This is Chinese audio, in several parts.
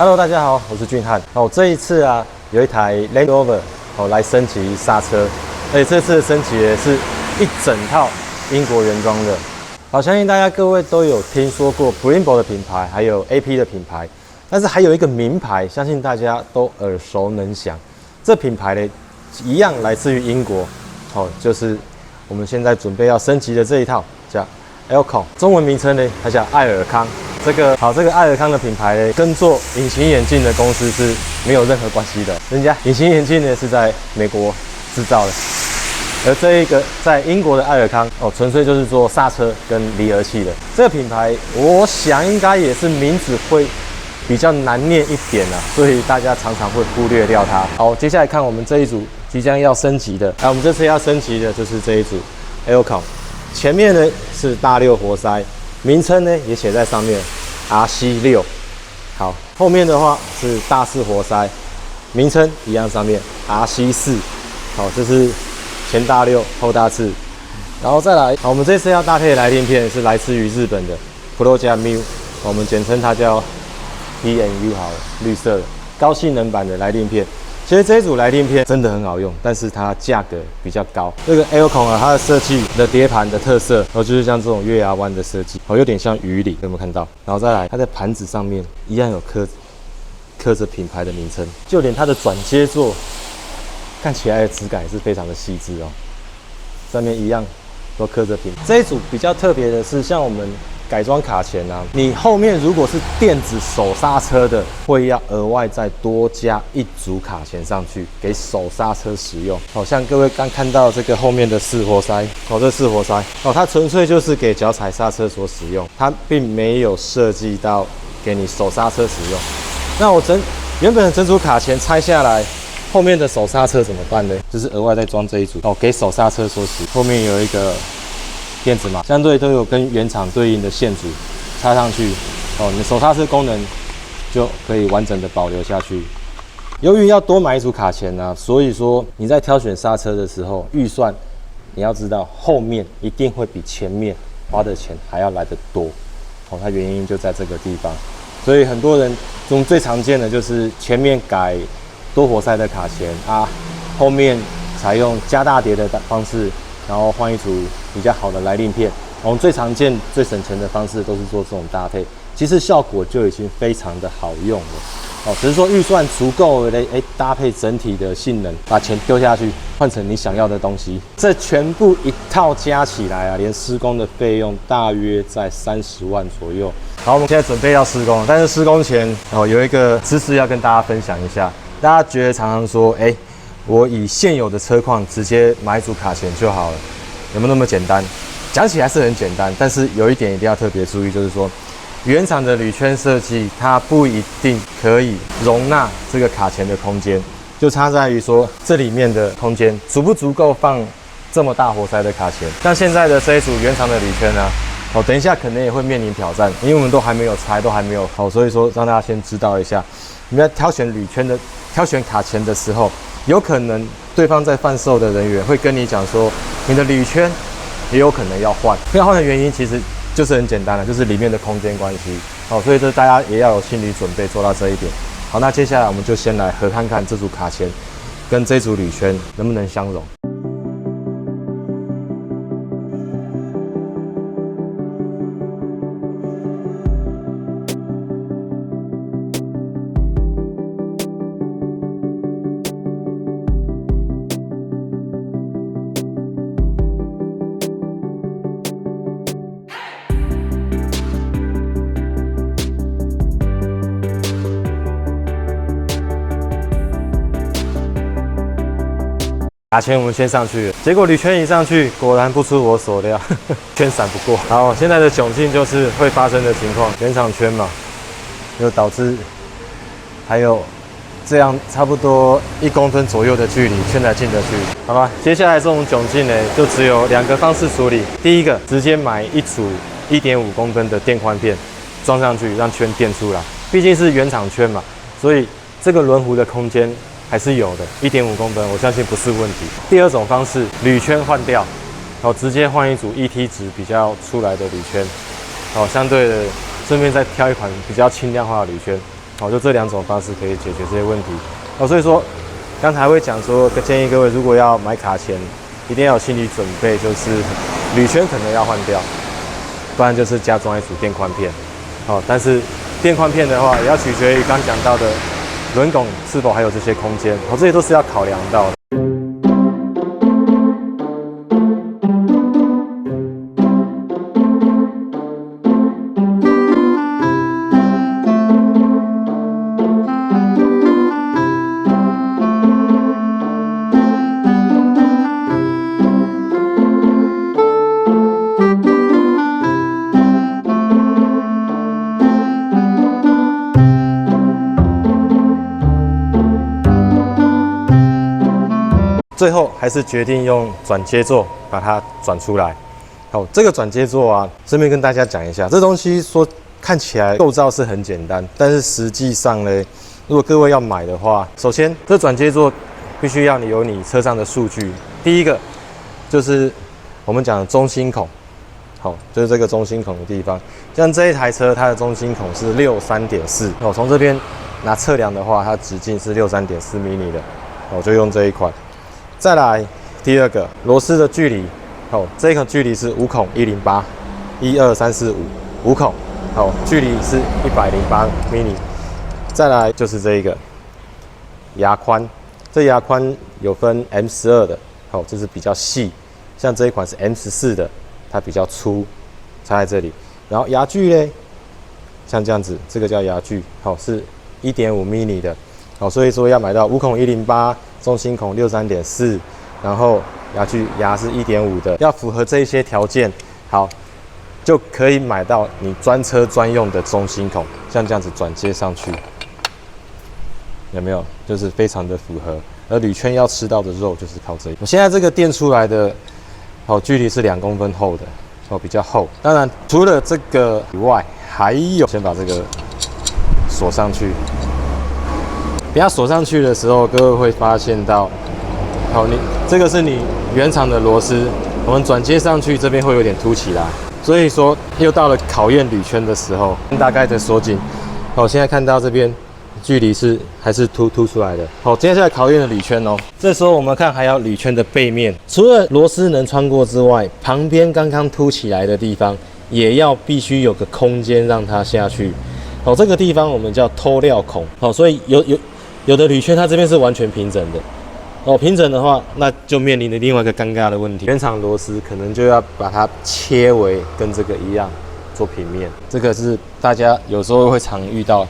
Hello， 大家好，我是俊翰。这一次啊，有一台 Land Rover 来升级刹车，而且这次的升级也是一整套英国原装的。相信大家各位都有听说过 Brembo 的品牌，还有 AP 的品牌，但是还有一个名牌，相信大家都耳熟能详。这品牌呢，一样来自于英国，就是我们现在准备要升级的这一套，叫 Elcon， 中文名称呢，它叫爱尔康。这个爱尔康的品牌呢，跟做隐形眼镜的公司是没有任何关系的。人家隐形眼镜呢是在美国制造的，而这一个在英国的爱尔康纯粹就是做刹车跟离合器的。这个品牌，我想应该也是名字会比较难念一点啊，所以大家常常会忽略掉它。好，接下来看我们这一组即将要升级的，我们这次要升级的就是这一组 Elcon， 前面呢是大6活塞。名称呢也写在上面 ，RC6。好，后面的话是大4活塞，名称一样上面 RC4。好，这是前大6，后大4。然后再来，我们这次要搭配的来鳞片是来自于日本的 Proja Mu， 我们简称它叫 PNU 好了，绿色的高性能版的来鳞片。其实这一组来鳞片真的很好用，但是它价格比较高。这个 Elcon 啊，它的设计的碟盘的特色，就是像这种月牙湾的设计，有点像鱼鳞，有没有看到？然后再来，它在盘子上面一样有刻着品牌的名称，就连它的转接座看起来的质感也是非常的细致哦，上面一样都刻着品牌。这一组比较特别的是，像我们改装卡钳啊，你后面如果是电子手刹车的，会要额外再多加一组卡钳上去给手刹车使用。像各位刚看到这个后面的4活塞，这4活塞它纯粹就是给脚踩刹车所使用，它并没有设计到给你手刹车使用。那我原本的整组卡钳拆下来，后面的手刹车怎么办呢？就是额外再装这一组给手刹车所使，后面有一个电子码，相对都有跟原厂对应的线组插上去，你手刹车功能就可以完整的保留下去。由于要多买一组卡钳啊，所以说你在挑选刹车的时候，预算你要知道后面一定会比前面花的钱还要来得多，它原因就在这个地方。所以很多人中最常见的就是前面改多活塞的卡钳啊，后面采用加大碟的方式，然后换一组比较好的来鳞片。我们最常见、最省钱的方式都是做这种搭配，其实效果就已经非常的好用了。只是说预算足够的，搭配整体的性能，把钱丢下去，换成你想要的东西。这全部一套加起来啊，连施工的费用大约在30万左右。好，我们现在准备要施工，但是施工前有一个知识要跟大家分享一下。大家觉得常常说，我以现有的车况直接买一组卡钳就好了，有没有那么简单？讲起来是很简单，但是有一点一定要特别注意，就是说原厂的铝圈设计它不一定可以容纳这个卡钳的空间，就差在于说这里面的空间足不足够放这么大活塞的卡钳。像现在的这一组原厂的铝圈啊，等一下可能也会面临挑战，因为我们都还没有拆，都还没有好，所以说让大家先知道一下，你们在挑选卡钳的时候，有可能对方在贩售的人员会跟你讲说，你的铝圈也有可能要换。要换的原因其实就是很简单了，就是里面的空间关系。所以这大家也要有心理准备，做到这一点。好，那接下来我们就先来合看看这组卡钳跟这组铝圈能不能相容。卡钳我们先上去了，结果铝圈一上去，果然不出我所料，圈闪不过。好，现在的窘境就是会发生的情况，原厂圈嘛，就导致还有这样差不多1公分左右的距离，圈才进得去。好吧，接下来这种窘境呢，就只有2个方式处理。第一个，直接买一组1.5公分的垫宽片装上去，让圈垫出来。毕竟是原厂圈嘛，所以这个轮毂的空间还是有的，1.5公分，我相信不是问题。第二种方式，铝圈换掉，直接换一组 ET 值比较出来的铝圈，相对的顺便再挑一款比较轻量化的铝圈，就这2种方式可以解决这些问题。所以说刚才会讲说，建议各位如果要买卡钳，一定要有心理准备，就是铝圈可能要换掉，不然就是加装一组垫宽片。但是垫宽片的话，也要取决于刚讲到的轮拱是否还有这些空间，这些都是要考量到的。最后还是决定用转接座把它转出来。这个转接座啊，顺便跟大家讲一下，这东西说看起来构造是很简单，但是实际上呢，如果各位要买的话，首先这转接座必须要有你车上的数据。第一个就是我们讲的中心孔，就是这个中心孔的地方。像这一台车，它的中心孔是63.4，从这边拿测量的话，它直径是63.4 mm 的，我就用这一款。再来第二个螺丝的距离，这个距离是5孔108， 1、2、3、4、5孔，距离是108 mm。再来就是这一个牙宽，这牙宽有分 M12 的，这是比较细，像这一款是 M14 的，它比较粗，插在这里。然后牙距呢，像这样子，这个叫牙距，是1.5 mm 的，所以说要买到5孔108。中心孔63.4，然后牙是1.5的，要符合这一些条件，就可以买到你专车专用的中心孔，像这样子转接上去，有没有？就是非常的符合。而铝圈要吃到的肉就是靠这里。我现在这个垫出来的，距离是2公分厚的，比较厚。当然，除了这个以外，还有先把这个锁上去。等下锁上去的时候，各位会发现到，这个是你原厂的螺丝，我们转接上去这边会有点凸起来，所以说又到了考验铝圈的时候，大概的锁紧。现在看到这边距离还是凸出来的。接下来考验的铝圈哦，这时候我们看还有铝圈的背面，除了螺丝能穿过之外，旁边刚刚凸起来的地方也要必须有个空间让它下去。这个地方我们叫偷料孔。所以有的铝圈它这边是完全平整的，平整的话，那就面临了另外一个尴尬的问题，原厂螺丝可能就要把它切为跟这个一样做平面，这个是大家有时候会常遇到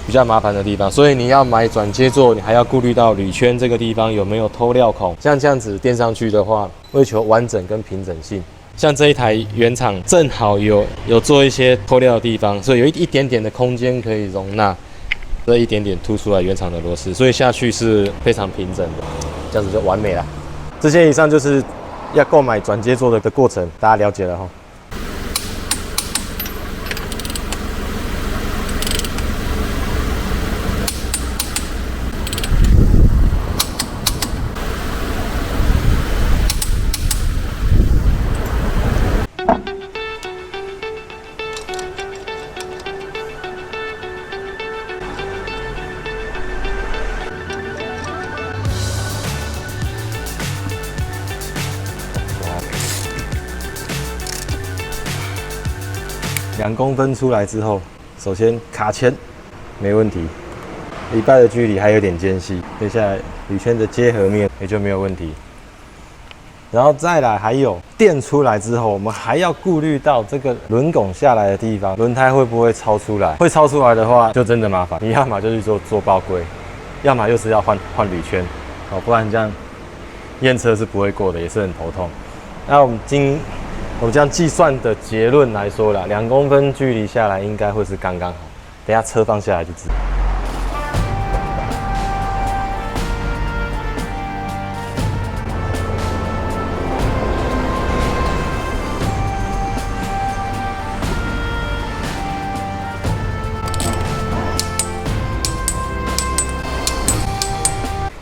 比较麻烦的地方，所以你要买转接座，你还要顾虑到铝圈这个地方有没有偷料孔，像这样子垫上去的话，为求完整跟平整性。像这一台原厂正好有做一些偷料的地方，所以有一点点的空间可以容纳这一点点凸出来原厂的螺丝，所以下去是非常平整的，这样子就完美了。这些以上就是要购买转接座的过程，大家了解了齁。2公分出来之后，首先卡钳没问题，礼拜的距离还有点间隙，接下来铝圈的接合面也就没有问题。然后再来还有垫出来之后，我们还要顾虑到这个轮拱下来的地方，轮胎会不会超出来？会超出来的话，就真的麻烦。你要么就去做爆龟，要么就是要换铝圈，不然这样验车是不会过的，也是很头痛。那我们这样计算的结论来说啦，2公分距离下来应该会是刚刚好。等一下车放下来就知道。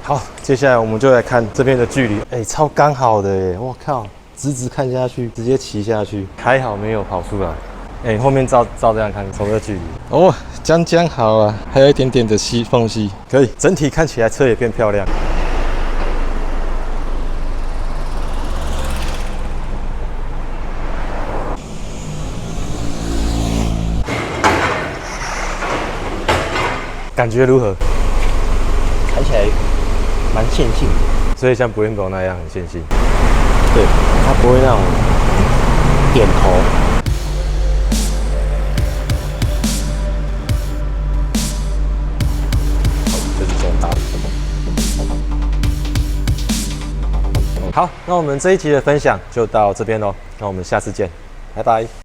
好，接下来我们就来看这边的距离，超刚好的耶！我靠，直看下去，直接骑下去，还好没有跑出来。哎、后面照这样看，从这个距离，哦，将好啊，还有一点点的缝隙，可以，整体看起来车也变漂亮。感觉如何？开起来蛮线性的，所以像 Brembo 那样很线性。对，它不会那种点头。就是这种打。好，那我们这一集的分享就到这边喽，那我们下次见，拜拜。